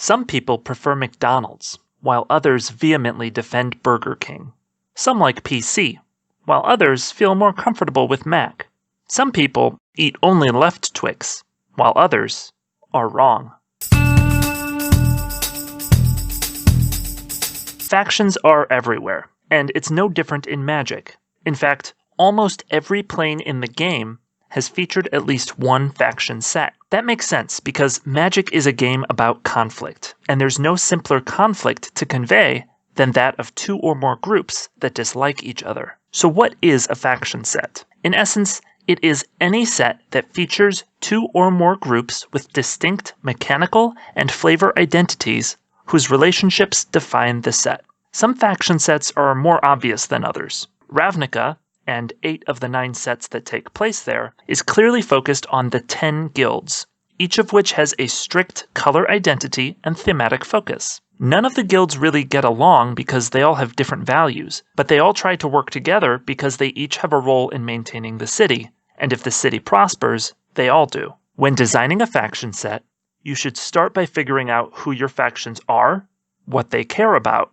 Some people prefer McDonald's, while others vehemently defend Burger King. Some like PC, while others feel more comfortable with Mac. Some people eat only left Twix, while others are wrong. Factions are everywhere, and it's no different in Magic. In fact, almost every plane in the game has featured at least one faction set. That makes sense because Magic is a game about conflict, and there's no simpler conflict to convey than that of two or more groups that dislike each other. So what is a faction set? In essence, it is any set that features two or more groups with distinct mechanical and flavor identities whose relationships define the set. Some faction sets are more obvious than others. Ravnica, and 8 of the 9 sets that take place there, is clearly focused on the 10 guilds, each of which has a strict color identity and thematic focus. None of the guilds really get along because they all have different values, but they all try to work together because they each have a role in maintaining the city, and if the city prospers, they all do. When designing a faction set, you should start by figuring out who your factions are, what they care about,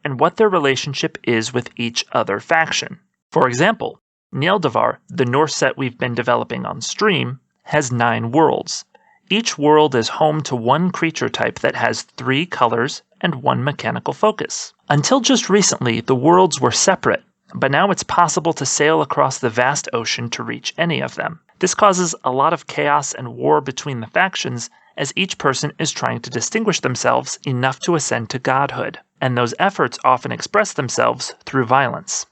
and what their relationship is with each other faction. For example, Nieldevar, the Norse set we've been developing on stream, has 9 worlds. Each world is home to one creature type that has 3 colors and 1 mechanical focus. Until just recently, the worlds were separate, but now it's possible to sail across the vast ocean to reach any of them. This causes a lot of chaos and war between the factions, as each person is trying to distinguish themselves enough to ascend to godhood, and those efforts often express themselves through violence.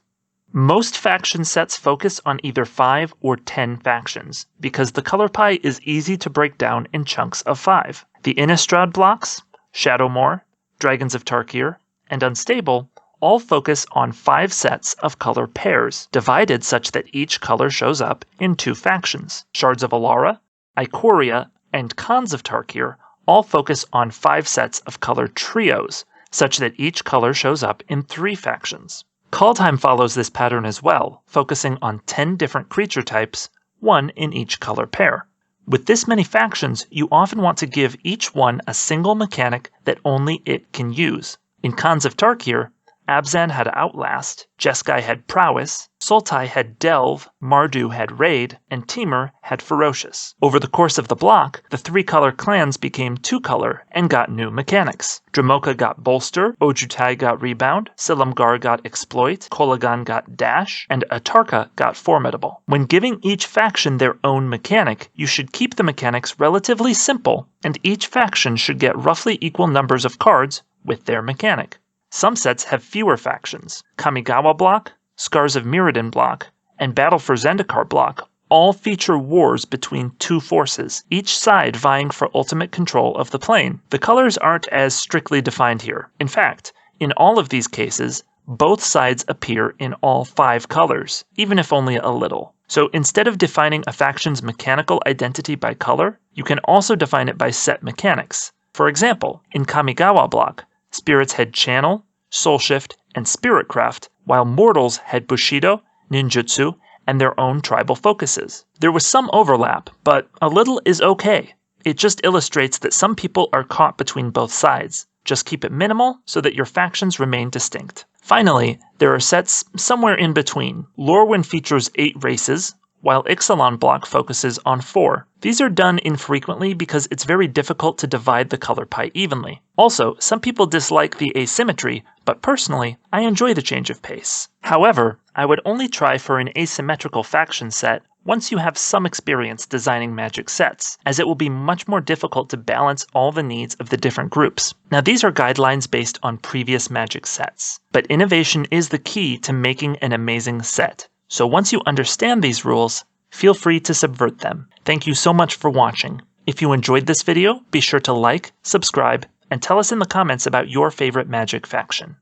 Most faction sets focus on either 5 or 10 factions, because the color pie is easy to break down in chunks of 5. The Innistrad blocks, Shadowmoor, Dragons of Tarkir, and Unstable all focus on 5 sets of color pairs, divided such that each color shows up in 2 factions. Shards of Alara, Ikoria, and Khans of Tarkir all focus on 5 sets of color trios, such that each color shows up in 3 factions. Kaldheim follows this pattern as well, focusing on 10 different creature types, 1 in each color pair. With this many factions, you often want to give each one a single mechanic that only it can use. In Khans of Tarkir, Abzan had Outlast, Jeskai had Prowess, Sultai had Delve, Mardu had Raid, and Temur had Ferocious. Over the course of the block, the 3-color clans became 2-color and got new mechanics. Dramoka got Bolster, Ojutai got Rebound, Silumgar got Exploit, Kolagan got Dash, and Atarka got Formidable. When giving each faction their own mechanic, you should keep the mechanics relatively simple, and each faction should get roughly equal numbers of cards with their mechanic. Some sets have fewer factions. Kamigawa block, Scars of Mirrodin block, and Battle for Zendikar block all feature wars between 2 forces, each side vying for ultimate control of the plane. The colors aren't as strictly defined here. In fact, in all of these cases, both sides appear in all 5 colors, even if only a little. So instead of defining a faction's mechanical identity by color, you can also define it by set mechanics. For example, in Kamigawa block, Spirits had Channel, Soul Shift, and Spiritcraft, while Mortals had Bushido, Ninjutsu, and their own tribal focuses. There was some overlap, but a little is okay. It just illustrates that some people are caught between both sides. Just keep it minimal so that your factions remain distinct. Finally, there are sets somewhere in between. Lorwyn features 8 races, while Ixalan block focuses on 4. These are done infrequently because it's very difficult to divide the color pie evenly. Also, some people dislike the asymmetry, but personally, I enjoy the change of pace. However, I would only try for an asymmetrical faction set once you have some experience designing Magic sets, as it will be much more difficult to balance all the needs of the different groups. Now, these are guidelines based on previous Magic sets, but innovation is the key to making an amazing set. So once you understand these rules, feel free to subvert them. Thank you so much for watching. If you enjoyed this video, be sure to like, subscribe, and tell us in the comments about your favorite Magic faction.